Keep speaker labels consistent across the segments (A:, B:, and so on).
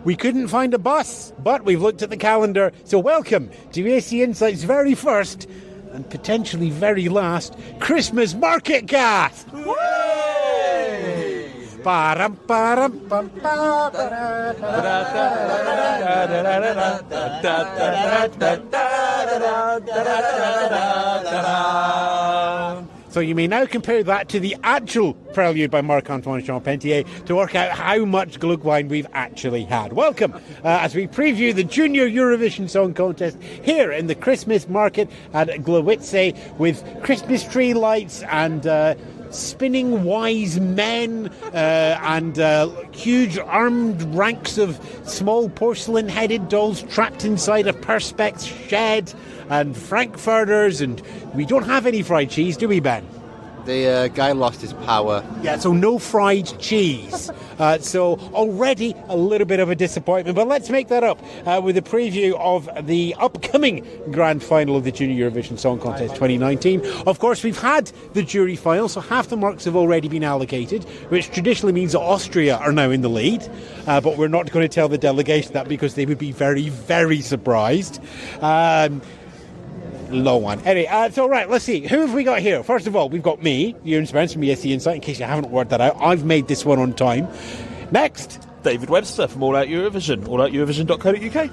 A: We couldn't find a bus, but we've looked at the calendar. So welcome to AC Insight's very first and potentially very last Christmas Market Cast. So you may now compare that to the actual prelude by Marc-Antoine Charpentier to work out how much Glühwein we've actually had. Welcome as we preview the Junior Eurovision Song Contest here in the Christmas market at Gliwice with Christmas tree lights and spinning wise men and huge armed ranks of small porcelain-headed dolls trapped inside a perspex shed and frankfurters, and we don't have any fried cheese, do we, Ben?
B: The guy lost his power.
A: Yeah, so no fried cheese. So already a little bit of a disappointment, but let's make that up with a preview of the upcoming grand final of the Junior Eurovision Song Contest 2019. Of course, we've had the jury final, so half the marks have already been allocated, which traditionally means that Austria are now in the lead, but we're not going to tell the delegation that because they would be very, very surprised. Low one. Anyway, so right, let's see. Who have we got here? First of all, we've got me, Ewan Spence from ESC Insight, in case you haven't worked that out. I've made this one on time. Next,
C: David Webster from All Out Eurovision, allouteurovision.co.uk.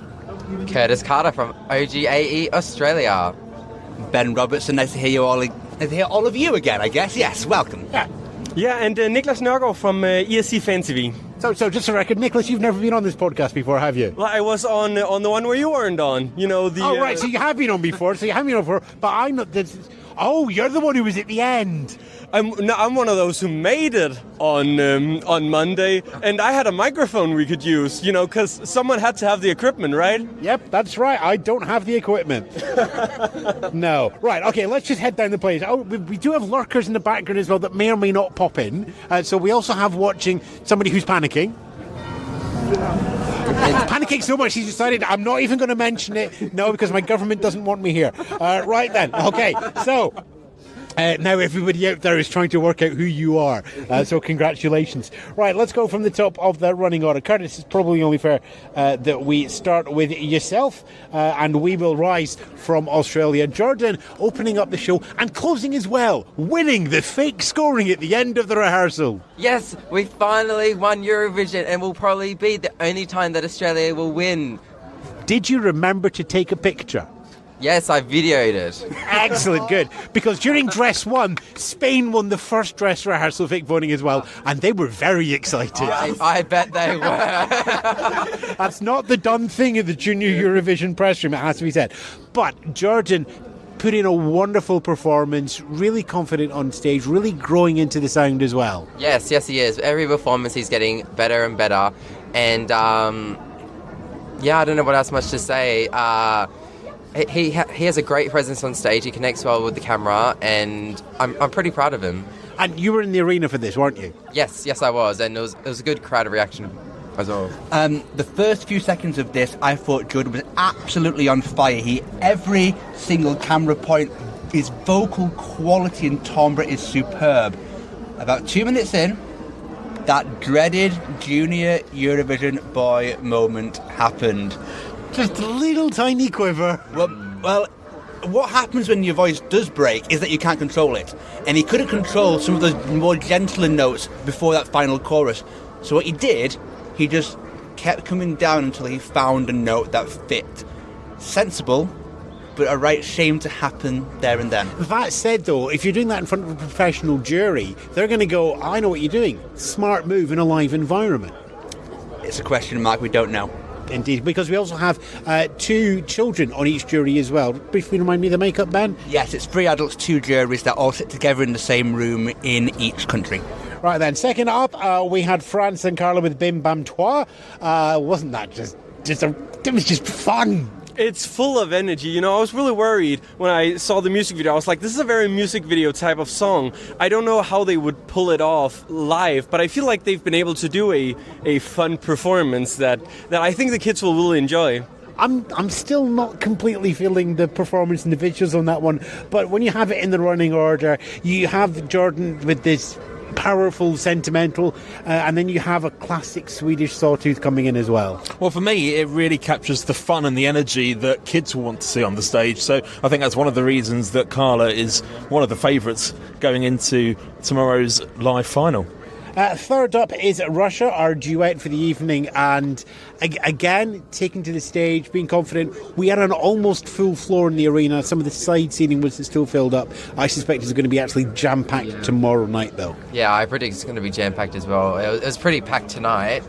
D: Kurtis Carter from OGAE Australia.
E: Ben Robertson, nice to hear you all. Nice to hear all of you again, I guess. Yes, welcome.
F: Yeah, and Nicklas Nørgaard from ESC Fan TV.
A: So just a record, Nicklas, you've never been on this podcast before, have you?
F: Well, I was on the one where you weren't on. You know, the...
A: Oh, right, so you have been on before, but I'm not... Oh, you're the one who was at the end.
F: I'm one of those who made it on Monday, and I had a microphone we could use, you know, because someone had to have the equipment, right?
A: Yep, that's right. I don't have the equipment. No. Right, okay, let's just head down the place. Oh, we do have lurkers in the background as well that may or may not pop in. So we also have watching somebody who's panicking. Panicking so much he's decided I'm not even going to mention it. No, because my government doesn't want me here. Right then. Okay, so... now everybody out there is trying to work out who you are, so congratulations. Right, let's go from the top of the running order. Kurtis, it's probably only fair that we start with yourself, and we will rise from Australia. Jordan opening up the show and closing as well, winning the fake scoring at the end of the rehearsal.
D: Yes, we finally won Eurovision, and will probably be the only time that Australia will win.
A: Did you remember to take a picture?
D: Yes, I videoed it.
A: Excellent, good. Because during dress one, Spain won the first dress rehearsal fake voting as well, and they were very excited.
D: I bet they were.
A: That's not the done thing in the Junior Eurovision press room, it has to be said. But Jordan put in a wonderful performance, really confident on stage, really growing into the sound as well.
D: Yes, he is. Every performance he's getting better and better. And, I don't know what else much to say. He has a great presence on stage. He connects well with the camera, and I'm pretty proud of him.
A: And you were in the arena for this, weren't you?
D: Yes, I was, and it was a good crowd reaction as well.
E: The first few seconds of this, I thought Jordan was absolutely on fire. Every single camera point, his vocal quality and timbre is superb. About 2 minutes in, that dreaded Junior Eurovision boy moment happened.
A: Just a little tiny quiver.
E: Well, what happens when your voice does break is that you can't control it. And he couldn't control some of those more gentler notes before that final chorus. So what he did, he just kept coming down until he found a note that fit. Sensible, but a right shame to happen there and then.
A: That said, though, if you're doing that in front of a professional jury, they're going to go, I know what you're doing. Smart move in a live environment.
E: It's a question mark, we don't know.
A: Indeed, because we also have 2 children on each jury as well. Briefly remind me of the makeup, Ben?
E: Yes, it's 3 adults, 2 juries that all sit together in the same room in each country.
A: Right then, second up, we had France and Carla with Bim Bam Toi. Wasn't that it was just fun?
F: It's full of energy. You know, I was really worried when I saw the music video. I was like, this is a very music video type of song. I don't know how they would pull it off live, but I feel like they've been able to do a fun performance that I think the kids will really enjoy.
A: I'm still not completely feeling the performance and the visuals on that one, but when you have it in the running order, you have Jordan with this powerful, sentimental, and then you have a classic Swedish sawtooth coming in as well.
C: Well, for me, it really captures the fun and the energy that kids will want to see on the stage. So I think that's one of the reasons that Carla is one of the favourites going into tomorrow's live final.
A: Third up is Russia, our duet for the evening, and again, taking to the stage, being confident. We had an almost full floor in the arena. Some of the side seating was still filled up. I suspect it's going to be actually jam-packed tomorrow night, though.
D: Yeah, I predict it's going to be jam-packed as well. It was pretty packed tonight.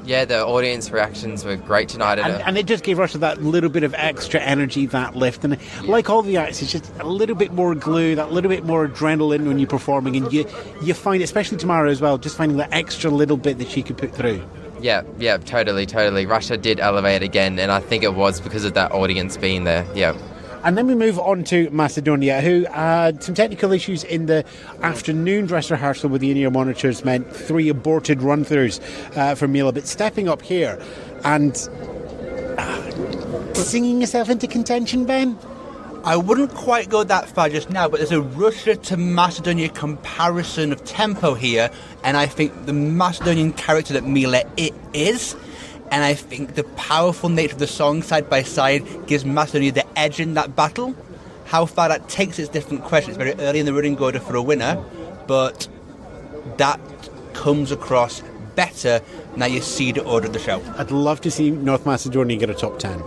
D: The audience reactions were great tonight.
A: And it just gave Russia that little bit of extra energy, that lift. And like all the acts, it's just a little bit more glue, that little bit more adrenaline when you're performing. And you find, especially tomorrow as well, just finding that extra little bit that she could put through.
D: Yeah, totally. Russia did elevate again, and I think it was because of that audience being there. Yeah.
A: And then we move on to Macedonia, who had some technical issues in the afternoon dress rehearsal with the in-ear monitors meant 3 aborted run-throughs for Mila. But stepping up here and singing yourself into contention, Ben?
E: I wouldn't quite go that far just now, but there's a Russia to Macedonia comparison of tempo here, and I think the Macedonian character that Mila is, and I think the powerful nature of the song side by side gives Macedonia the edge in that battle. How far that takes is a different question. It's very early in the running order for a winner, but that comes across better now you see the order of the show.
A: I'd love to see North Macedonia get a top 10.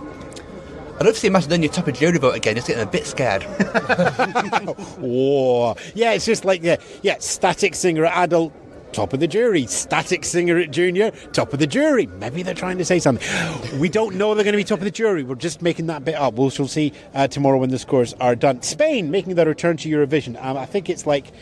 E: I'd love to see Macedonia top a jury vote again, just getting a bit scared.
A: Whoa. Yeah, it's just like, static singer at adult, top of the jury. Static singer at junior, top of the jury. Maybe they're trying to say something. We don't know they're going to be top of the jury. We're just making that bit up. We'll see tomorrow when the scores are done. Spain making their return to Eurovision. I think it's like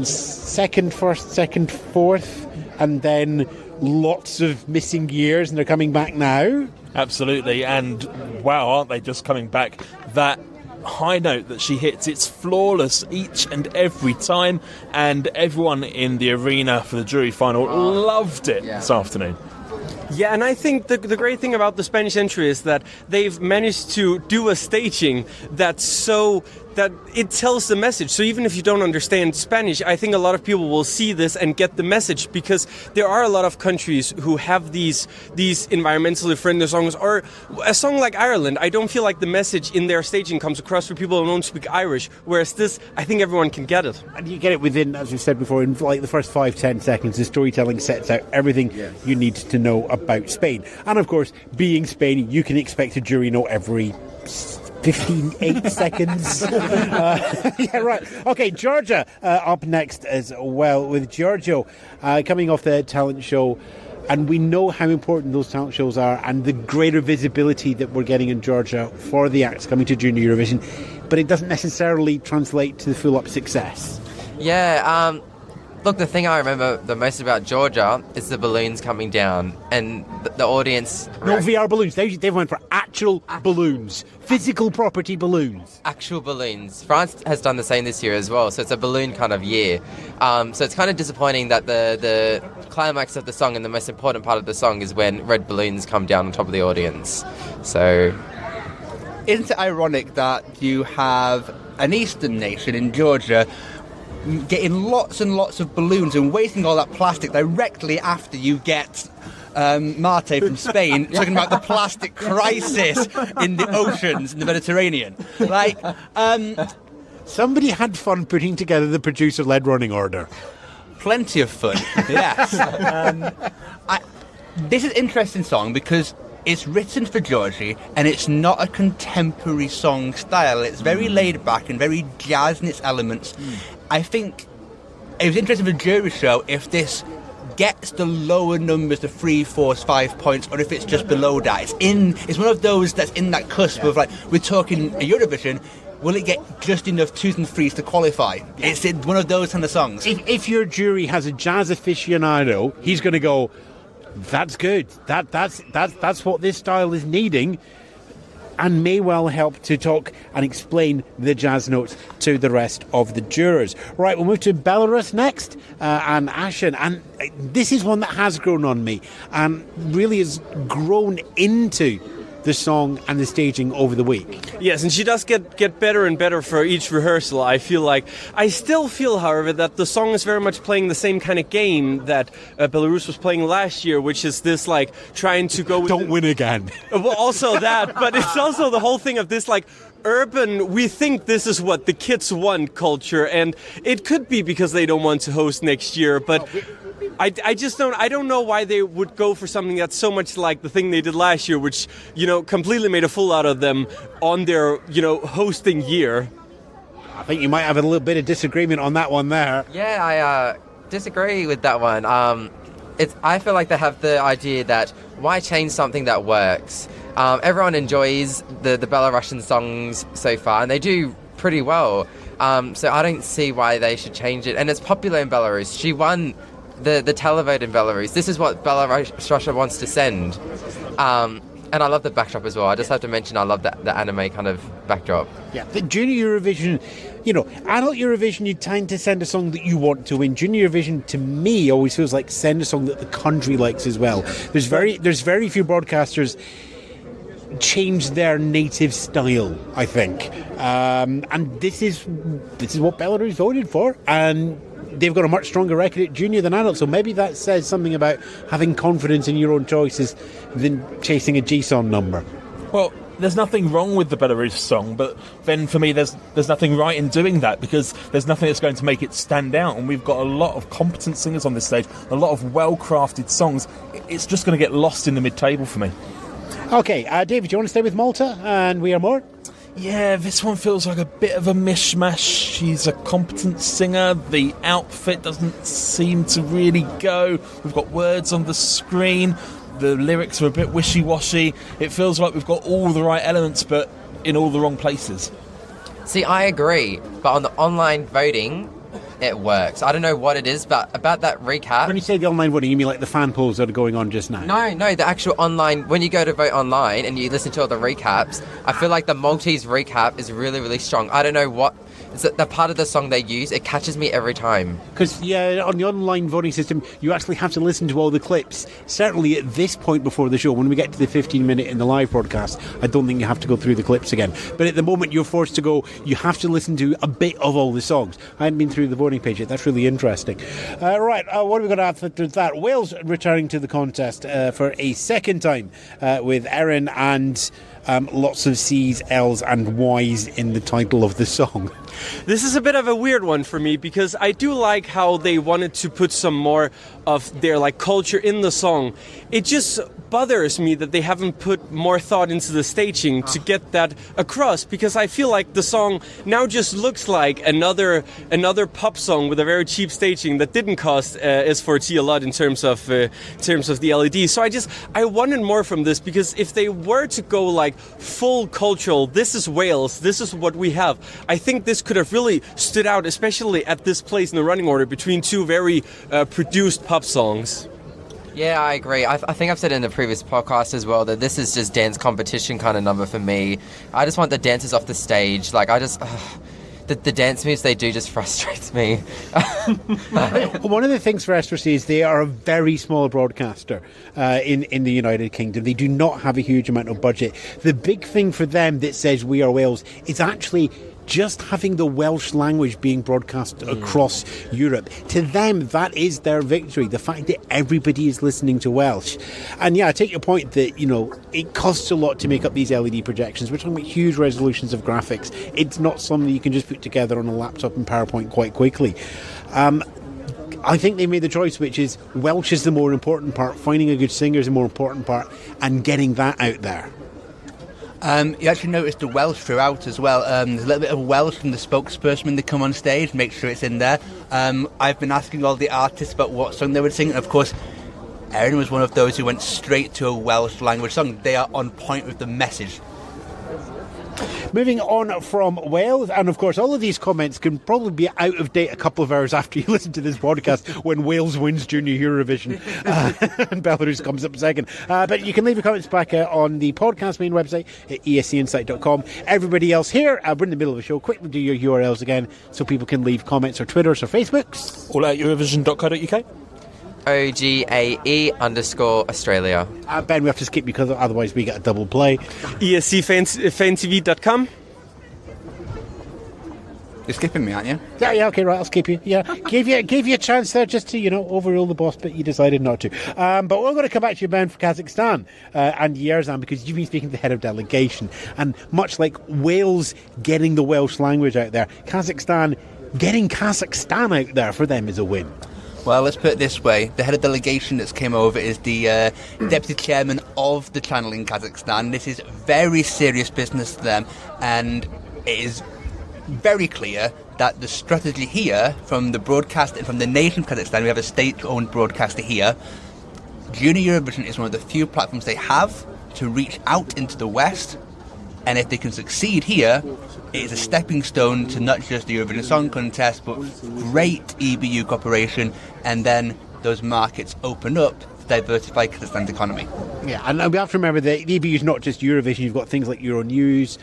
A: second, first, second, fourth, and then lots of missing years, and they're coming back now.
C: Absolutely, and wow, aren't they just coming back? That high note that she hits, it's flawless each and every time, and everyone in the arena for the jury final loved it this afternoon.
F: Yeah, and I think the great thing about the Spanish entry is that they've managed to do a staging that's so that it tells the message. So even if you don't understand Spanish, I think a lot of people will see this and get the message, because there are a lot of countries who have these environmentally friendly songs, or a song like Ireland. I don't feel like the message in their staging comes across for people who don't speak Irish, whereas this, I think everyone can get it.
A: And you get it within, as we said before, in like the first 5-10 seconds. The storytelling sets out everything you need to know about Spain. And of course, being Spain, you can expect a jury note every 8 seconds. Yeah, right. Okay, Georgia up next as well, with Giorgio coming off the talent show. And we know how important those talent shows are, and the greater visibility that we're getting in Georgia for the acts coming to Junior Eurovision. But it doesn't necessarily translate to the full-up success.
D: Yeah, look, the thing I remember the most about Georgia is the balloons coming down, and the audience...
A: No VR balloons. They went for actual balloons. Physical property balloons.
D: Actual balloons. France has done the same this year as well, so it's a balloon kind of year. So it's kind of disappointing that the climax of the song and the most important part of the song is when red balloons come down on top of the audience. So...
E: Isn't it ironic that you have an Eastern nation in Georgia getting lots and lots of balloons and wasting all that plastic directly after you get Marte from Spain talking about the plastic crisis in the oceans in the Mediterranean. Like,
A: somebody had fun putting together the producer-led running order.
E: Plenty of fun, yes. This is an interesting song because it's written for Georgie, and it's not a contemporary song style. It's very laid back and very jazz in its elements. I think it was interesting for the jury show if this gets the lower numbers, the 3, 4, 5 points, or if it's just below that. It's one of those that's in that cusp of, like, we're talking a Eurovision, will it get just enough 2s and 3s to qualify? It's one of those kind of songs.
A: If your jury has a jazz aficionado, he's going to go, that's good. That's what this style is needing, and may well help to talk and explain the jazz notes to the rest of the jurors. Right, we'll move to Belarus next, and Ashen. And this is one that has grown on me and really has grown into the song and the staging over the week.
F: Yes, and she does get better and better for each rehearsal, I feel like. I still feel, however, that the song is very much playing the same kind of game that Belarus was playing last year, which is this, like, trying to go with...
A: Don't win again.
F: Well, also that, but it's also the whole thing of this, like, urban, we think this is what the kids want culture, and it could be because they don't want to host next year, but... I don't know why they would go for something that's so much like the thing they did last year, which, completely made a fool out of them on their, hosting year.
A: I think you might have a little bit of disagreement on that one there.
D: Yeah, I disagree with that one. I feel like they have the idea that why change something that works? Everyone enjoys the Belarusian songs so far, and they do pretty well. So I don't see why they should change it. And it's popular in Belarus. She won the televote in Belarus. This is what Russia wants to send. And I love the backdrop as well. I just have to mention I love the anime kind of backdrop.
A: Yeah, the Junior Eurovision, adult Eurovision, you tend to send a song that you want to win. Junior Eurovision, to me, always feels like send a song that the country likes as well. There's very few broadcasters change their native style, I think. And this is what Belarus voted for, and they've got a much stronger record at junior than adult, so maybe that says something about having confidence in your own choices than chasing a GSON number.
C: Well, there's nothing wrong with the Belarus song, but then for me there's nothing right in doing that, because there's nothing that's going to make it stand out, and we've got a lot of competent singers on this stage, a lot of well-crafted songs. It's just going to get lost in the mid-table for me.
A: Okay, David, do you want to stay with Malta and We Are More?
C: Yeah, this one feels like a bit of a mishmash. She's a competent singer. The outfit doesn't seem to really go. We've got words on the screen. The lyrics are a bit wishy-washy. It feels like we've got all the right elements, but in all the wrong places.
D: See, I agree, but on the online voting, it works. I don't know what it is, but about that recap...
A: When you say the online voting, you mean like the fan polls that are going on just now?
D: No, the actual online... When you go to vote online and you listen to all the recaps, I feel like the Maltese recap is really, really strong. I don't know what... It's the part of the song they use, it catches me every time.
A: Because, yeah, on the online voting system, you actually have to listen to all the clips. Certainly at this point before the show, when we get to the 15-minute in the live broadcast, I don't think you have to go through the clips again. But at the moment you're forced to go, you have to listen to a bit of all the songs. I hadn't been through the voting page yet. That's really interesting. Right, what are we going to have after that? Wales returning to the contest for a second time with Erin and... lots of C's, L's and Y's in the title of the song.
F: This is a bit of a weird one for me, because I do like how they wanted to put some more of their culture in the song. It just bothers me that they haven't put more thought into the staging to get that across, because I feel like the song now just looks like another pop song with a very cheap staging that didn't cost S4T a lot in terms of the LED. So I wanted more from this, because if they were to go full cultural, this is Wales, this is what we have, I think this could have really stood out, especially at this place in the running order between two very produced pop songs.
D: Yeah, I agree. I think I've said in the previous podcast as well that this is just dance competition kind of number for me. I just want the dancers off the stage. The dance moves they do just frustrates me.
A: One of the things for S4C is they are a very small broadcaster in the United Kingdom. They do not have a huge amount of budget. The big thing for them that says We Are Wales is actually just having the Welsh language being broadcast across Europe. To them, that is their victory. The fact that everybody is listening to Welsh. And yeah, I take your point that, it costs a lot to make up these LED projections. We're talking about huge resolutions of graphics. It's not something you can just put together on a laptop in PowerPoint quite quickly. I think they made the choice, which is Welsh is the more important part, finding a good singer is the more important part, and getting that out there.
E: You actually noticed the Welsh throughout as well. There's a little bit of Welsh from the spokesperson when they come on stage, make sure it's in there. I've been asking all the artists about what song they would sing, and of course Erin was one of those who went straight to a Welsh language song. They are on point with the message.
A: Moving on from Wales, and of course all of these comments can probably be out of date a couple of hours after you listen to this podcast when Wales wins Junior Eurovision and Belarus comes up second. But you can leave your comments back on the podcast main website at escinsight.com. Everybody else here, we're in the middle of the show. Quickly do your URLs again so people can leave comments or Twitters or Facebooks.
C: All at Eurovision.co.uk.
D: OGAE_Australia.
A: Ben, we have to skip you because otherwise we get a double play.
F: ESCFansTV.com.
E: You're skipping me, aren't you?
A: Yeah, okay, right, I'll skip you. Yeah, gave you a chance there just to, overrule the boss, but you decided not to. But we're going to come back to you, Ben, for Kazakhstan and Yerzan, because you've been speaking to the head of delegation. And much like Wales getting the Welsh language out there, Kazakhstan getting Kazakhstan out there for them is a win.
E: Well, let's put it this way. The head of delegation that's came over is the deputy chairman of the channel in Kazakhstan. This is very serious business to them, and it is very clear that the strategy here from the broadcast and from the nation of Kazakhstan, we have a state-owned broadcaster here. Junior Eurovision is one of the few platforms they have to reach out into the West, and if they can succeed here, it is a stepping stone to not just the Eurovision Song Contest, but great EBU cooperation, and then those markets open up to diversify Kazakhstan's economy.
A: Yeah, and we have to remember that the EBU is not just Eurovision. You've got things like Euronews,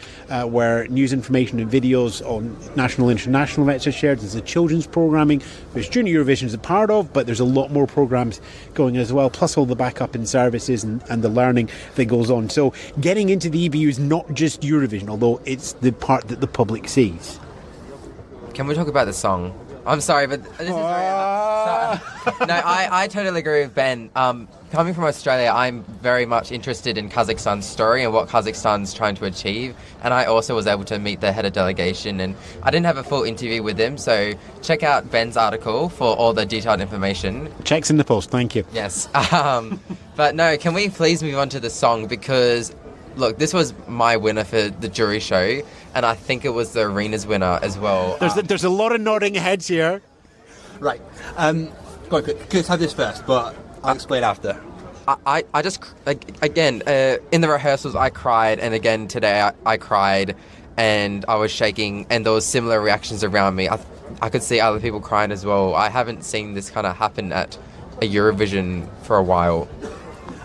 A: where news information and videos on national and international events are shared. There's the children's programming, which Junior Eurovision is a part of, but there's a lot more programmes going as well, plus all the backup in services and the learning that goes on. So getting into the EBU is not just Eurovision, although it's the part that the public sees.
D: Can we talk about the song? I'm sorry, but this is very... No, I totally agree with Ben. Coming from Australia, I'm very much interested in Kazakhstan's story and what Kazakhstan's trying to achieve. And I also was able to meet the head of delegation, and I didn't have a full interview with him, so check out Ben's article for all the detailed information.
A: Checks in the post, thank you.
D: Yes. But no, can we please move on to the song? Because, look, this was my winner for the jury show, and I think it was the arena's winner as well.
A: There's a lot of nodding heads here.
E: Right. Go on, let's have this first, but I'll explain after.
D: I just, again, in the rehearsals I cried, and again today I cried, and I was shaking, and there was similar reactions around me. I could see other people crying as well. I haven't seen this kind of happen at a Eurovision for a while.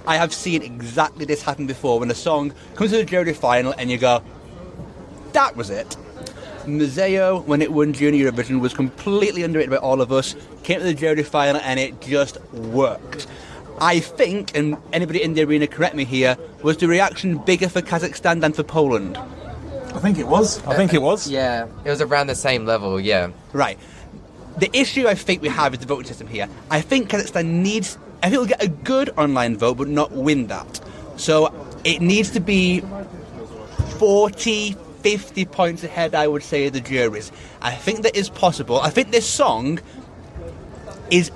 E: I have seen exactly this happen before, when a song comes to the jury final and you go, that was it. Museo, when it won Junior Eurovision, was completely underrated by all of us, came to the jury final and it just worked. I think, and anybody in the arena correct me here, was the reaction bigger for Kazakhstan than for Poland?
C: I think it was.
D: Yeah, it was around the same level, yeah.
E: Right. The issue I think we have is the voting system here. I think Kazakhstan needs... I think we'll get a good online vote, but not win that. So it needs to be 40, 50 points ahead, I would say, of the juries. I think that is possible. I think this song is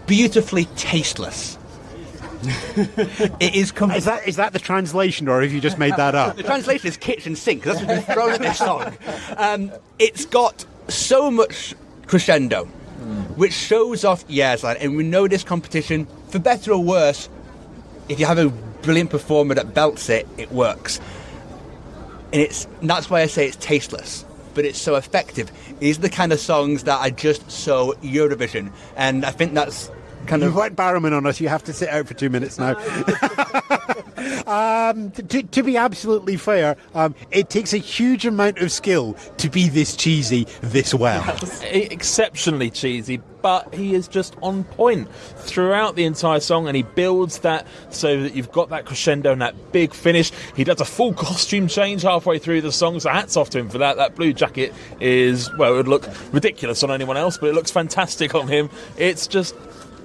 E: beautifully tasteless. It is...
A: Is that the translation, or have you just made that up?
E: The translation is kitchen sink, because that's what's been thrown at this song. It's got so much crescendo, which shows off Yerzan, and we know this competition, for better or worse, if you have a brilliant performer that belts it, it works. And that's why I say it's tasteless, but it's so effective. These are the kind of songs that are just so Eurovision, and I think that's kind of...
A: You've went Barrowman on us, you have to sit out for 2 minutes now. To be absolutely fair, it takes a huge amount of skill to be this cheesy this well.
C: Exceptionally cheesy, but he is just on point throughout the entire song, and he builds that so that you've got that crescendo and that big finish. He does a full costume change halfway through the song, so hats off to him for that. That blue jacket is, well, it would look ridiculous on anyone else, but it looks fantastic on him. It's just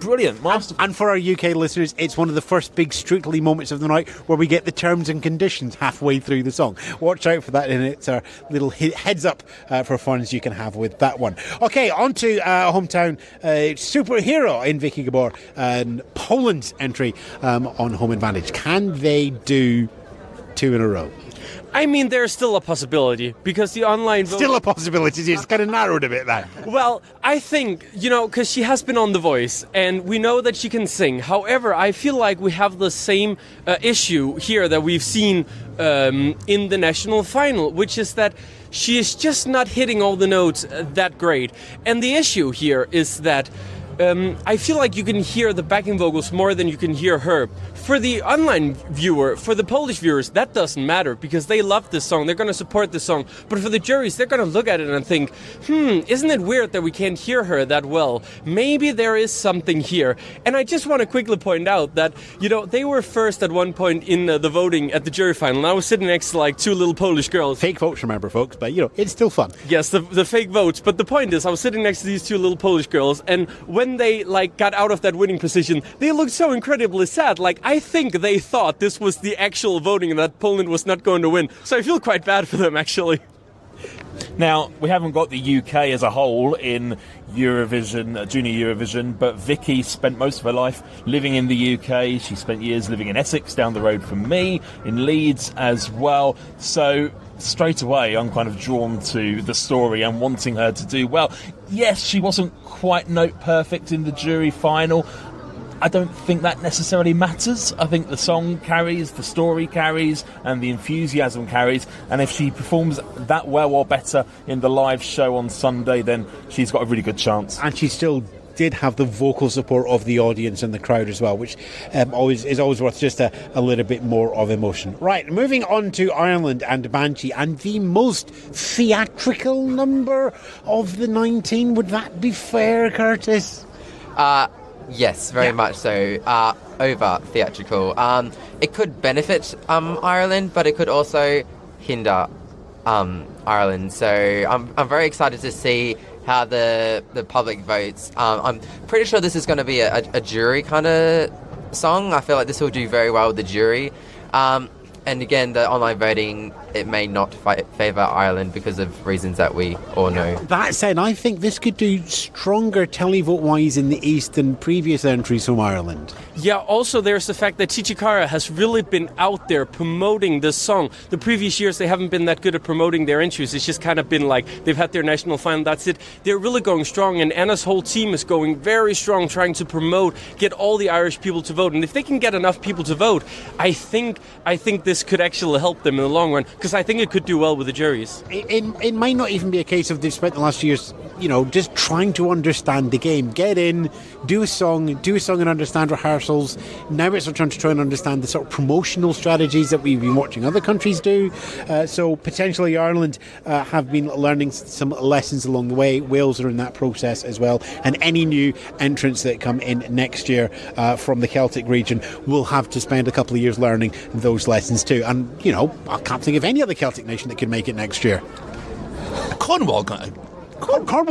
C: brilliant, masterful.
A: And for our UK listeners, it's one of the first big Strictly moments of the night where we get the terms and conditions halfway through the song. Watch out for that, and it's our little heads up for funs you can have with that one. Okay, on to hometown superhero in Vicky Gabor and Poland's entry on home advantage. Can they do 2 in a row?
F: I mean, there's still a possibility, because the online vote...
A: Still a possibility. It's kind of narrowed a bit now.
F: Well, I think, because she has been on The Voice, and we know that she can sing. However, I feel like we have the same issue here that we've seen in the national final, which is that she is just not hitting all the notes that great. And the issue here is that I feel like you can hear the backing vocals more than you can hear her. For the online viewer, for the Polish viewers, that doesn't matter because they love this song. They're going to support this song. But for the juries, they're going to look at it and think, isn't it weird that we can't hear her that well? Maybe there is something here. And I just want to quickly point out that, they were first at one point in the voting at the jury final. And I was sitting next to two little Polish girls.
A: Fake votes, remember, folks, but, it's still fun.
F: Yes, the fake votes. But the point is, I was sitting next to these two little Polish girls, and when they got out of that winning position, they looked so incredibly sad. I think they thought this was the actual voting and that Poland was not going to win. So I feel quite bad for them, actually.
C: Now, we haven't got the UK as a whole in Eurovision, Junior Eurovision, but Vicky spent most of her life living in the UK. She spent years living in Essex, down the road from me, in Leeds as well. So straight away, I'm kind of drawn to the story and wanting her to do well. Yes, she wasn't quite note perfect in the jury final. I don't think that necessarily matters. I think the song carries, the story carries, and the enthusiasm carries. And if she performs that well or better in the live show on Sunday, then she's got a really good chance.
A: And she still did have the vocal support of the audience and the crowd as well, which is always worth just a little bit more of emotion. Right, moving on to Ireland and Banshee, and the most theatrical number of the 19. Would that be fair, Kurtis?
D: Yes, very much so. Over theatrical. It could benefit Ireland, but it could also hinder Ireland. So I'm very excited to see how the public votes. I'm pretty sure this is going to be a jury kind of song. I feel like this will do very well with the jury. And again, the online voting, it may not favour Ireland because of reasons that we all know.
A: That said, I think this could do stronger televote-wise in the East than previous entries from Ireland.
F: Yeah, also there's the fact that Chichikara has really been out there promoting this song. The previous years, they haven't been that good at promoting their entries. It's just kind of been they've had their national final, that's it. They're really going strong, and Anna's whole team is going very strong, trying to promote, get all the Irish people to vote. And if they can get enough people to vote, I think this could actually help them in the long run, because I think it could do well with the juries.
A: It might not even be a case of they've spent the last years, just trying to understand the game. Get in, do a song and understand rehearsals. Now it's trying to try and understand the sort of promotional strategies that we've been watching other countries do. So potentially Ireland have been learning some lessons along the way. Wales are in that process as well. And any new entrants that come in next year from the Celtic region will have to spend a couple of years learning those lessons too. And, I can't think of any other Celtic nation that could make it next year.
E: Cornwall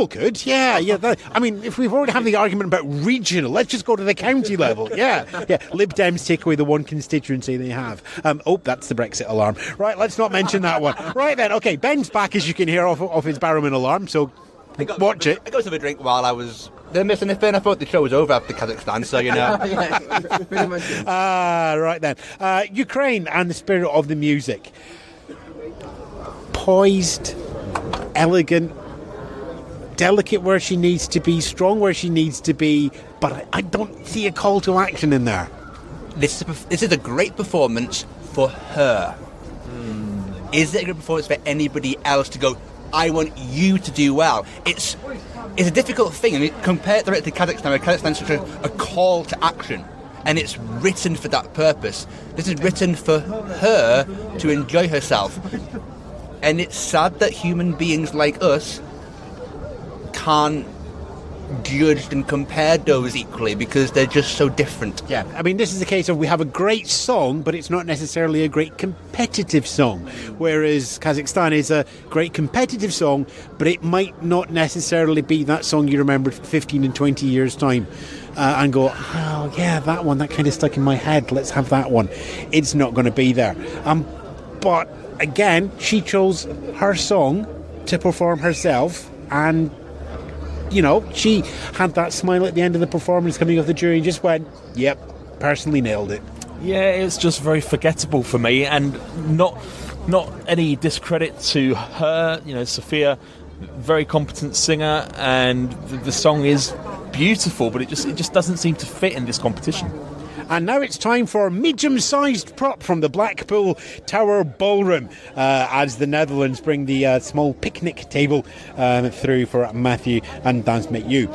A: could, yeah. If we've already had the argument about regional, let's just go to the county level. Yeah. Lib Dems take away the one constituency they have. That's the Brexit alarm. Right, let's not mention that one. Right then, okay, Ben's back, as you can hear, off his Barrowman alarm, so watch it.
E: I got to have a drink while I was missing anything. I thought the show was over after Kazakhstan, so
A: right then. Ukraine and the spirit of the music. Poised, elegant, delicate where she needs to be, strong where she needs to be, but I don't see a call to action in there.
E: This is a great performance for her. Is it a great performance for anybody else to go, I want you to do well? It's a difficult thing. I mean, compare it directly to Kazakhstan, where Kazakhstan's such a call to action, and it's written for that purpose. This is written for her to enjoy herself. And it's sad that human beings like us can't judge and compare those equally because they're just so different.
A: Yeah, this is a case of we have a great song, but it's not necessarily a great competitive song, whereas Kazakhstan is a great competitive song, but it might not necessarily be that song you remember 15 and 20 years' time and go, oh yeah, that one, that kind of stuck in my head, let's have that one. It's not going to be there. But again, she chose her song to perform herself, and she had that smile at the end of the performance coming off the jury and just went, yep, personally nailed it.
C: Yeah, it's just very forgettable for me, and not any discredit to her. Sophia, very competent singer, and the song is beautiful, but it just doesn't seem to fit in this competition.
A: And now it's time for a medium-sized prop from the Blackpool Tower Ballroom as the Netherlands bring the small picnic table through for Matthew and Dance Make You.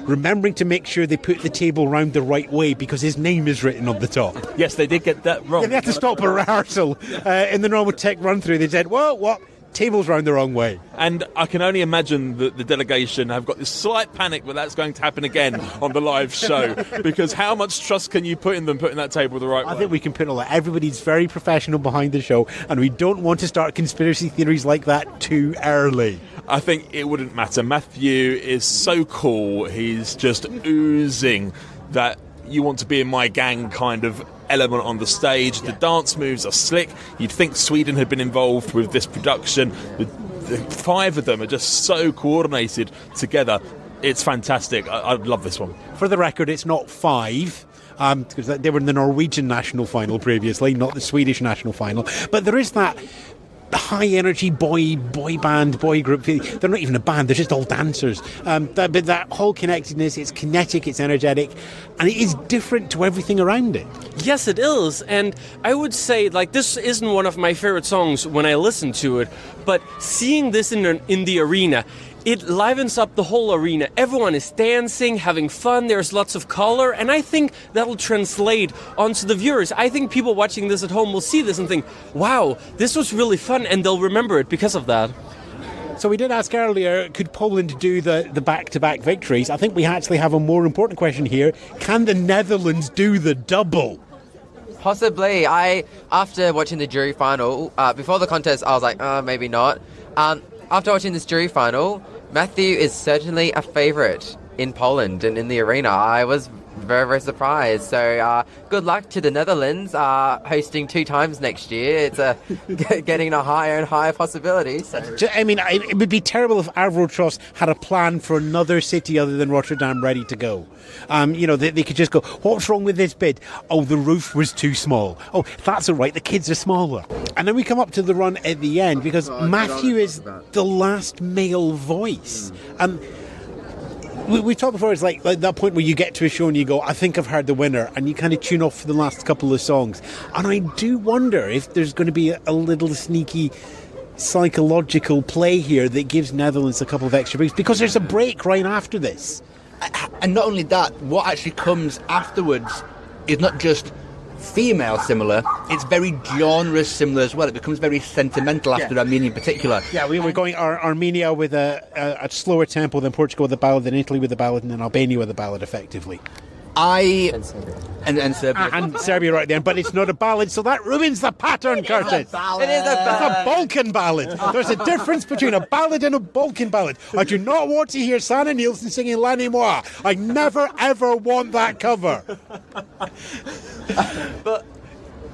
A: Remembering to make sure they put the table round the right way because his name is written on the top.
C: Yes, they did get that wrong.
A: Yeah, they had to stop a rehearsal in the normal tech run-through. They said, well, what? Table's round the wrong way.
C: And I can only imagine that the delegation have got this slight panic that that's going to happen again on the live show, because how much trust can you put in them putting that table the right way?
A: I think we can put all that. Everybody's very professional behind the show, and we don't want to start conspiracy theories like that too early.
C: I think it wouldn't matter. Matthew is so cool. He's just oozing that you want to be in my gang kind of element on the stage. The dance moves are slick. You'd think Sweden had been involved with this production. The five of them are just so coordinated together. It's fantastic. I love this one.
A: For the record, it's not five, because they were in the Norwegian national final previously, not the Swedish national final. But there is that high energy boy band, boy group. They're not even a band, they're just all dancers. But that whole connectedness, it's kinetic, it's energetic, and it is different to everything around it.
F: Yes, it is. And I would say, like, this isn't one of my favorite songs when I listen to it, but seeing this in the arena, it livens up the whole arena. Everyone is dancing, having fun, there's lots of color, and I think that'll translate onto the viewers. I think people watching this at home will see this and think, wow, this was really fun, and they'll remember it because of that.
A: So we did ask earlier, could Poland do the back-to-back victories? I think we actually have a more important question here. Can the Netherlands do the double?
D: Possibly. After watching the jury final, before the contest, I was like, maybe not. After watching this jury final, Matthew is certainly a favourite in Poland and in the arena. I was very, very surprised. So good luck to the Netherlands hosting 2 times next year. It's getting a higher and higher possibility. So.
A: I mean, it would be terrible if Avrotros had a plan for another city other than Rotterdam ready to go. They could just go, what's wrong with this bid? Oh, the roof was too small. Oh, that's all right, the kids are smaller. And then we come up to the run at the end because Matthew is the last male voice. We talked before, it's like that point where you get to a show and you go, I think I've heard the winner, and you kind of tune off for the last couple of songs. And I do wonder if there's going to be a little sneaky psychological play here that gives Netherlands a couple of extra breaks, because there's a break right after this.
E: And not only that, what actually comes afterwards is not just female similar, it's very genre similar as well. It becomes very sentimental after Armenia in particular.
A: Yeah, we were going Armenia with a slower tempo, then Portugal with a ballad, then Italy with a ballad, and then Albania with a ballad, effectively.
E: And Serbia.
A: And Serbia right at the end, but it's not a ballad, so that ruins the pattern, Kurtis.
D: It is a ballad.
A: It's a Balkan ballad. There's a difference between a ballad and a Balkan ballad. I do not want to hear Sanna Nielsen singing L'année Moi. I never, ever want that cover.
E: But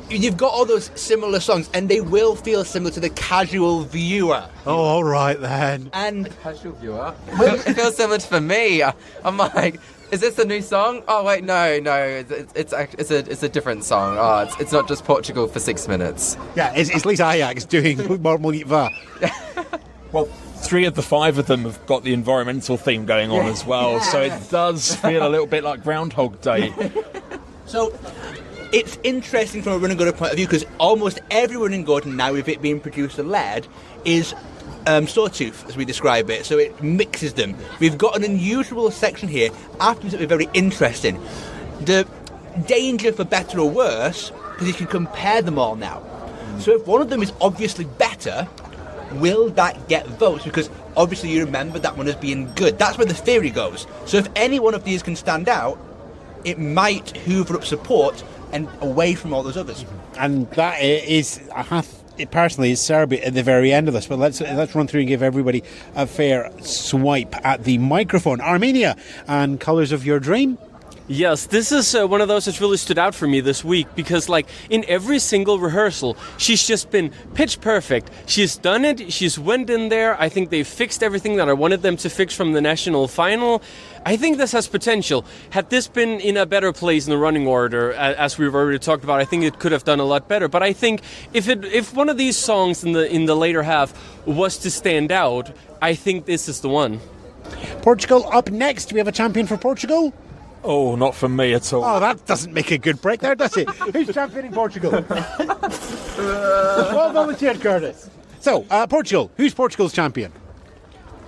E: you've got all those similar songs, and they will feel similar to the casual viewer.
A: Oh, all right then.
E: And
D: Casual viewer. It feels so much for me. I'm like, is this a new song? Oh wait, no, it's a different song. Oh, it's not just Portugal for 6 minutes.
A: Yeah, it's Lisa Ajax doing Mormon Va.
C: Well, 3 of the 5 of them have got the environmental theme going on as well, so it does feel a little bit like Groundhog Day.
E: so it's interesting from a running order point of view, because almost every running order now, with it being producer-led, is sawtooth, as we describe it, so it mixes them. We've got an unusual section here, after something very interesting. The danger, for better or worse, because you can compare them all now. So if one of them is obviously better, will that get votes? Because obviously you remember that one as being good. That's where the theory goes. So if any one of these can stand out, it might hoover up support and away from all those others.
A: And that is, personally, is Serbia at the very end of this. But let's run through and give everybody a fair swipe at the microphone. Armenia and Colours of Your Dream.
F: Yes, this is one of those that's really stood out for me this week, because like in every single rehearsal, she's just been pitch perfect. She's done it. She's went in there. I think they've fixed everything that I wanted them to fix from the national final. I think this has potential. Had this been in a better place in the running order, as we've already talked about, I think it could have done a lot better. But I think if one of these songs in the later half was to stand out, I think this is the one.
A: Portugal up next. Do we have a champion for Portugal?
C: Oh, not for me at all.
A: Oh, that doesn't make a good break there, does it? Who's champion in Portugal? Well volunteered, Kurtis. So, Portugal. Who's Portugal's champion?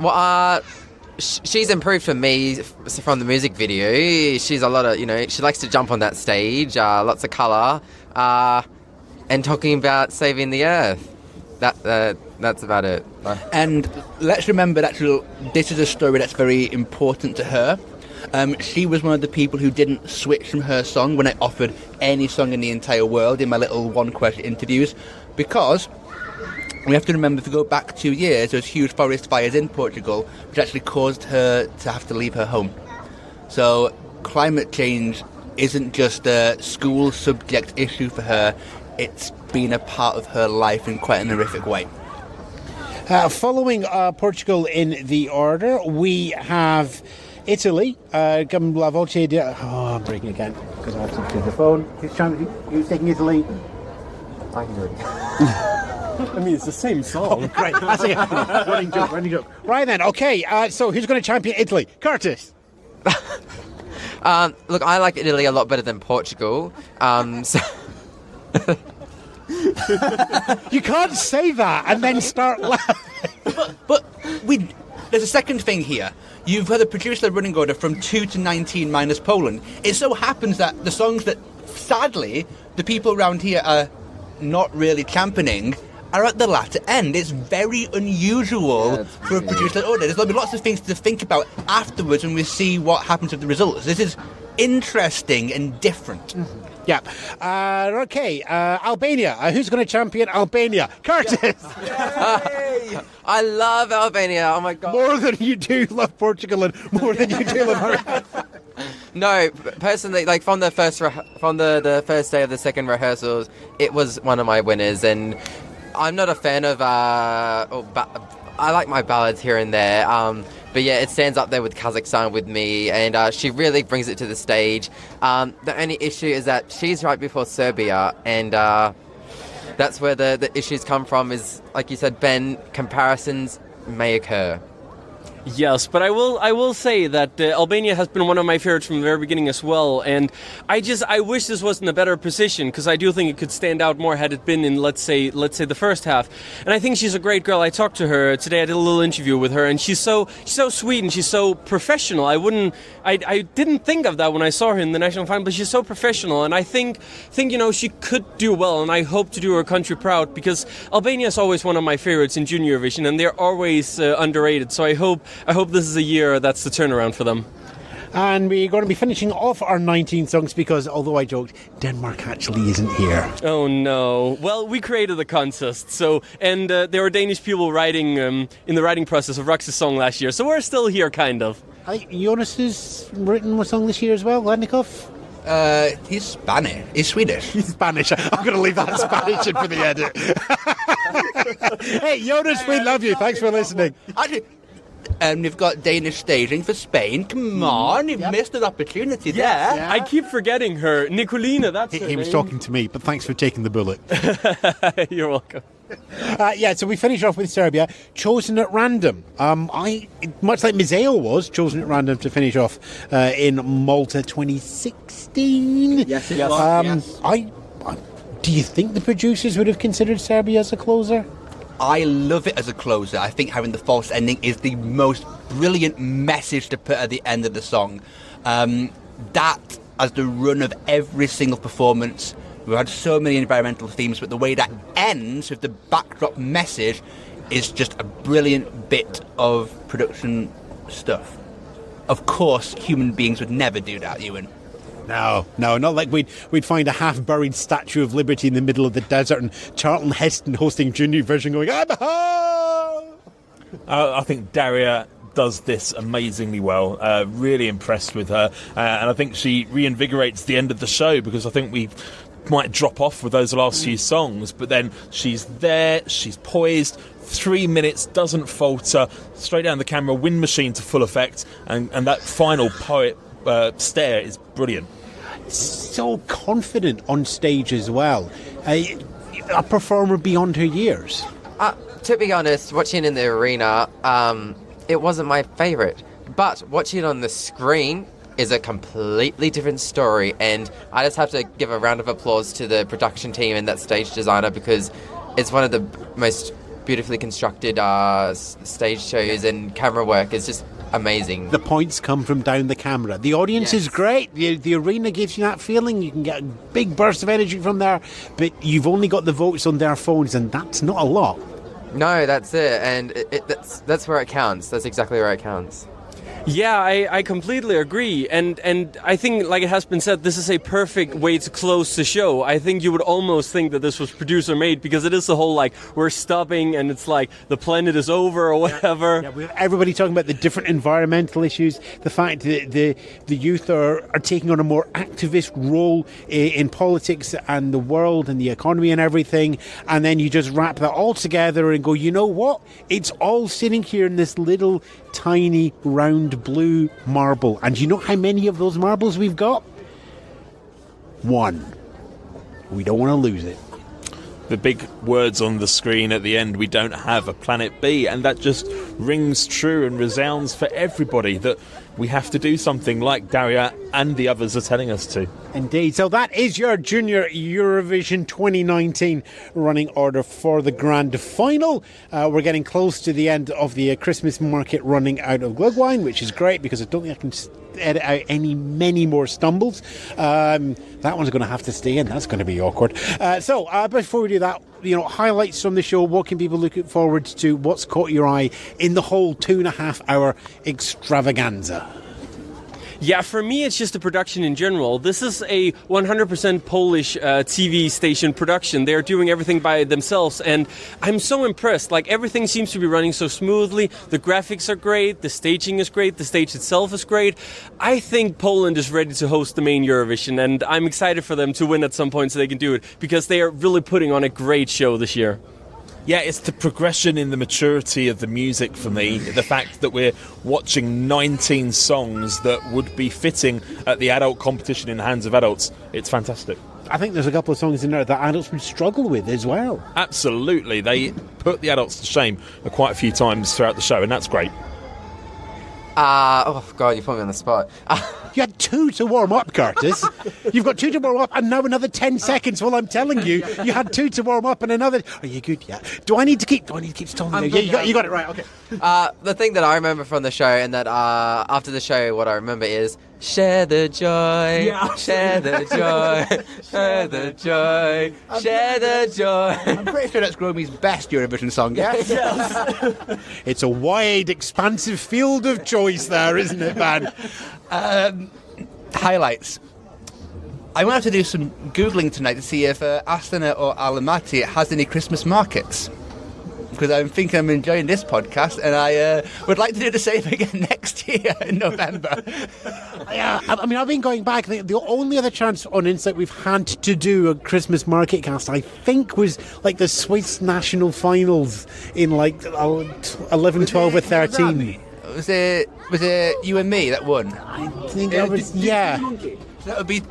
D: Well, she's improved for me from the music video. She's a lot of, she likes to jump on that stage, lots of colour, and talking about saving the earth. That's about it.
E: And let's remember that this is a story that's very important to her. She was one of the people who didn't switch from her song when I offered any song in the entire world in my little one-question interviews, because we have to remember, if we go back 2 years, there was huge forest fires in Portugal, which actually caused her to have to leave her home. So climate change isn't just a school subject issue for her, it's been a part of her life in quite an horrific way.
A: Following Portugal in the order, we have Italy. I'm breaking again because I have to do the phone. Who's taking Italy?
D: I can do it.
F: I mean, it's the same song.
A: Right, that's it. Running joke. Right then, okay, so who's going to champion Italy? Kurtis.
D: Look, I like Italy a lot better than Portugal. So
A: You can't say that and then start laughing.
E: But there's a second thing here. You've had a producer running order from 2 to 19 minus Poland. It so happens that the songs that, sadly, the people around here are not really championing are at the latter end. It's very unusual for a producer order. There's going to be lots of things to think about afterwards when we see what happens with the results. This is interesting and different.
A: Mm-hmm. Yeah. Okay. Albania. Who's going to champion Albania? Kurtis.
D: I love Albania. Oh my god.
A: More than you do love Portugal and more than you do love her.
D: No, personally, like from the first the first day of the second rehearsals, it was one of my winners, and I'm not a fan of I like my ballads here and there. But yeah, it stands up there with Kazakhstan with me, and she really brings it to the stage. The only issue is that she's right before Serbia, and that's where the issues come from, is, like you said, Ben, comparisons may occur.
F: Yes, but I will say that Albania has been one of my favorites from the very beginning as well, and I wish this was in a better position, because I do think it could stand out more had it been in let's say the first half. And I think she's a great girl. I talked to her today. I did a little interview with her, and she's so sweet and she's so professional. I didn't think of that when I saw her in the national final, but she's so professional, and I think she could do well, and I hope to do her country proud, because Albania is always one of my favorites in Junior Eurovision, and they're always underrated. So I hope this is a year that's the turnaround for them.
A: And we're going to be finishing off our 19 songs because, although I joked, Denmark actually isn't here.
F: Oh no. Well, we created the contest, and there were Danish people writing in the writing process of Rux's song last year, so we're still here, kind of.
A: I think Jonas has written a song this year as well, Lednikov.
E: He's Spanish. He's Swedish.
A: He's Spanish. I'm going to leave that Spanish in for the edit. Hey, Jonas, we love you. Thanks for listening.
E: Actually, you've got Danish staging for Spain. Come on, you've missed an opportunity there.
F: Yeah. I keep forgetting her. Nicolina, that's her
A: He was
F: name.
A: talking to me, but thanks for taking the bullet.
F: You're welcome.
A: So we finish off with Serbia, chosen at random. I, much like Mizeo was, chosen at random to finish off in Malta 2016.
E: Yes, it was.
A: Yes. Do you think the producers would have considered Serbia as a closer?
E: I love it as a closer. I think having the false ending is the most brilliant message to put at the end of the song. That, as the run of every single performance, we've had so many environmental themes, but the way that ends with the backdrop message is just a brilliant bit of production stuff. Of course, human beings would never do that, Ewan.
A: No, not like we'd find a half-buried Statue of Liberty in the middle of the desert and Charlton Heston hosting Junior Vision going, I'm home!
C: I think Daria does this amazingly well. Really impressed with her. And I think she reinvigorates the end of the show, because I think we might drop off with those last few songs, but then she's there, she's poised, 3 minutes, doesn't falter, straight down the camera, wind machine to full effect, and that final poet stare is brilliant.
A: So confident on stage as well. A performer beyond her years.
D: To be honest, watching in the arena, it wasn't my favourite. But watching it on the screen, is a completely different story, and I just have to give a round of applause to the production team and that stage designer, because it's one of the most beautifully constructed stage shows, and camera work is just amazing.
A: The points come from down the camera. The audience is great. The arena gives you that feeling. You can get a big burst of energy from there, but you've only got the votes on their phones, and that's not a lot.
D: No, that's it, and that's where it counts. That's exactly where it counts.
F: Yeah, I completely agree, and I think, like it has been said, this is a perfect way to close the show. I think you would almost think that this was producer made, because it is the whole, like, we're stopping and it's like the planet is over or whatever.
A: Yeah, we have everybody talking about the different environmental issues, the fact that the youth are taking on a more activist role in politics and the world and the economy and everything, and then you just wrap that all together and go, you know what? It's all sitting here in this little tiny round blue marble, and you know how many of those marbles we've got? One. We don't want to lose it.
C: The big words on the screen at the end, we don't have a planet B, and that just rings true and resounds for everybody, that we have to do something like Daria and the others are telling us to.
A: Indeed. So that is your Junior Eurovision 2019 running order for the grand final. We're getting close to the end of the Christmas market running out of Glühwein, which is great, because I don't think I can edit out many more stumbles. That one's going to have to stay in. That's going to be awkward. So before we do that, highlights from the show. What can people look forward to? What's caught your eye in the whole 2.5 hour extravaganza?
F: Yeah, for me, it's just the production in general. This is a 100% Polish TV station production. They're doing everything by themselves, and I'm so impressed. Like, everything seems to be running so smoothly. The graphics are great. The staging is great. The stage itself is great. I think Poland is ready to host the main Eurovision, and I'm excited for them to win at some point so they can do it, because they are really putting on a great show this year.
C: Yeah, it's the progression in the maturity of the music for me. The fact that we're watching 19 songs that would be fitting at the adult competition in the hands of adults. It's fantastic.
A: I think there's a couple of songs in there that adults would struggle with as well.
C: Absolutely. They put the adults to shame quite a few times throughout the show, and that's great.
D: Oh, God, you put me on the spot.
A: You had 2 to warm up, Kurtis. You've got 2 to warm up, and now another 10 seconds while I'm telling you. You had 2 to warm up and another... Are you good yet? Do I need to keep stalling you? Yeah, you got it right, okay.
D: The thing that I remember from the show, and that after the show, what I remember is, share the joy, share the joy, share the joy, share the joy.
E: I'm pretty sure that's Gromi's best Eurovision song, yes?
A: It's a wide, expansive field of choice there, isn't it, man?
E: Highlights. I'm going to have to do some Googling tonight to see if Astana or Almaty has any Christmas markets, because I think I'm enjoying this podcast, and I would like to do the same again next year in November.
A: Yeah, I mean, I've been going back. The only other chance on Insight we've had to do a Christmas market cast, I think, was like the Swiss national finals in like 11, 12 or 13.
E: Was it you and me that won?
A: I think that was, yeah.
E: So that would be...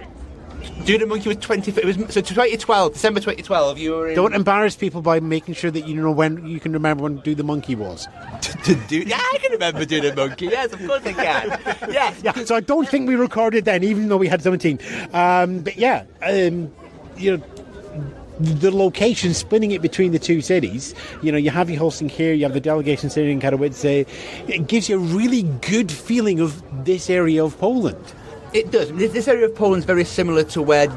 E: Do the Monkey was 20... It was, so 2012, December 2012, you were in...
A: Don't embarrass people by making sure that you know when you can remember when Do the Monkey was.
E: Yeah, I can remember Do the Monkey. Yes, of course I can. Yes.
A: Yeah, so I don't think we recorded then, even though we had 17. But yeah, the location, spinning it between the two cities, you have your hosting here, you have the delegation sitting in Katowice. It gives you a really good feeling of this area of Poland.
E: It does. This area of Poland is very similar to where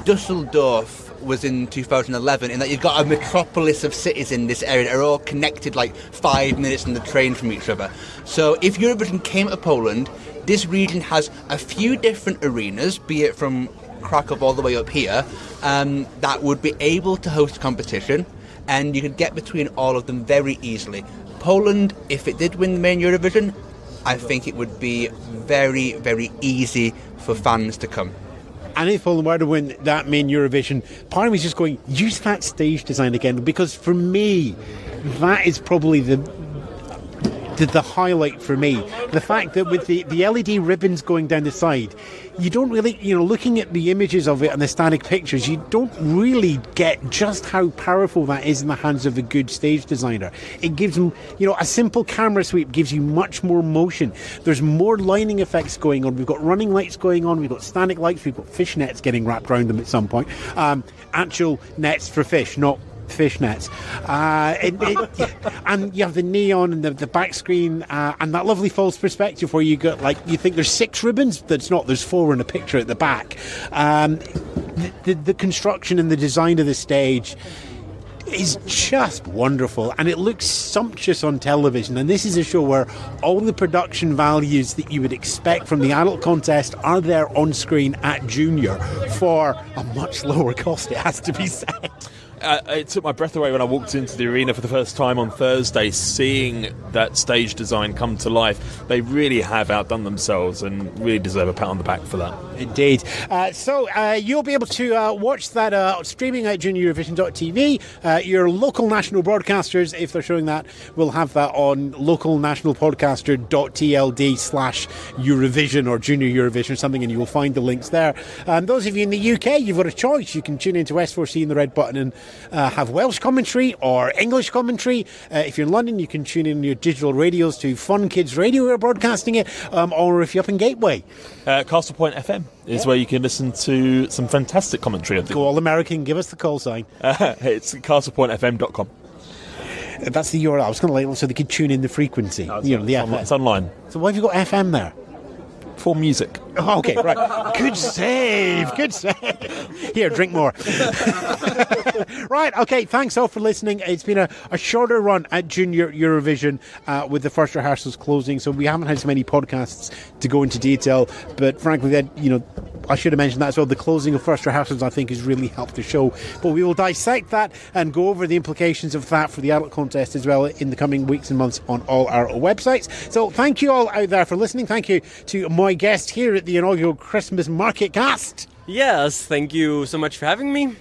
E: Dusseldorf was in 2011, in that you've got a metropolis of cities in this area that are all connected like 5 minutes on the train from each other. So if Eurovision came to Poland, this region has a few different arenas, be it from Krakow all the way up here, that would be able to host a competition, and you could get between all of them very easily. Poland, if it did win the main Eurovision, I think it would be very, very easy for fans to come.
A: And if Poland were to win that main Eurovision, part of me is just going, use that stage design again, because for me, that is probably the highlight for me. The fact that with the LED ribbons going down the side, you don't really, looking at the images of it and the static pictures, you don't really get just how powerful that is in the hands of a good stage designer. It gives them, a simple camera sweep gives you much more motion. There's more lining effects going on. We've got running lights going on. We've got static lights. We've got fish nets getting wrapped around them at some point. Actual nets for fish, not fish nets. And you have the neon and the back screen and that lovely false perspective where you got you think there's 6 ribbons. That's not. There's 4 in a picture at the back. The construction and the design of the stage is just wonderful, and it looks sumptuous on television. And this is a show where all the production values that you would expect from the adult contest are there on screen at junior for a much lower cost, it has to be said.
C: It took my breath away when I walked into the arena for the first time on Thursday, seeing that stage design come to life. They really have outdone themselves and really deserve a pat on the back for that.
A: Indeed. So you'll be able to watch that streaming at junioreurovision.tv. Your local national broadcasters, if they're showing that, will have that on localnationalpodcaster.tld/Eurovision or Junior Eurovision or something, and you will find the links there. Those of you in the UK, you've got a choice. You can tune into S4C in the red button and have Welsh commentary or English commentary. If you're in London, you can tune in your digital radios to Fun Kids Radio, who are broadcasting it, or if you're up in Gateway.
C: Castle Point FM is where you can listen to some fantastic commentary.
A: Go all American, give us the call sign.
C: It's castlepointfm.com.
A: That's the URL. I was going to so they could tune in the frequency. The FM.
C: It's online.
A: So why have you got FM there?
C: For music.
A: Oh, okay, right. Good save. Here, drink more. Right, okay, thanks all for listening. It's been a shorter run at Junior Eurovision with the first rehearsals closing, so we haven't had as many podcasts to go into detail, but frankly, I should have mentioned that as well. The closing of first rehearsals, I think, has really helped the show. But we will dissect that and go over the implications of that for the adult contest as well in the coming weeks and months on all our websites. So thank you all out there for listening. Thank you to my guest here at the inaugural Christmas Market Cast.
F: Yes, thank you so much for having me.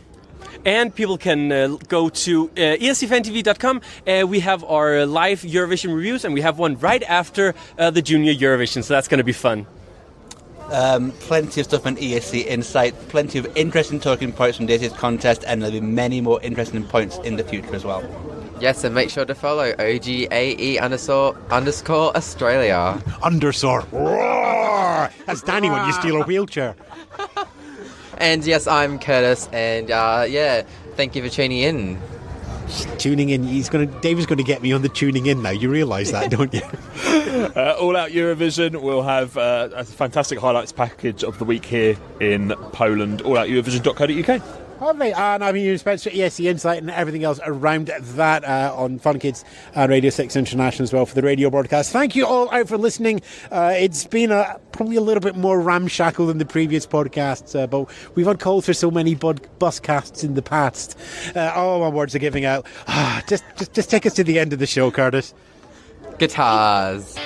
F: And people can go to escfantv.com. We have our live Eurovision reviews, and we have one right after the Junior Eurovision, so that's going to be fun.
E: Plenty of stuff on ESC Insight, plenty of interesting talking points from this year's contest, and there'll be many more interesting points in the future as well.
D: Yes, and make sure to follow OGAE_Australia.
A: Roar! That's Danny when you steal a wheelchair.
D: And yes, I'm Kurtis, and thank you for tuning in.
A: Tuning in, David's going to get me on the tuning in now. You realise that, don't you?
C: All Out Eurovision will have a fantastic highlights package of the week here in Poland. AllOutEurovision.co.uk.
A: Lovely. And I've been using Spence for ESC Insight and everything else around that on Fun Kids and Radio 6 International as well for the radio broadcast. Thank you all out for listening. It's been probably a little bit more ramshackle than the previous podcasts, but we've had calls for so many bus casts in the past. All my words are giving out. Just take us to the end of the show, Kurtis.
D: Guitars.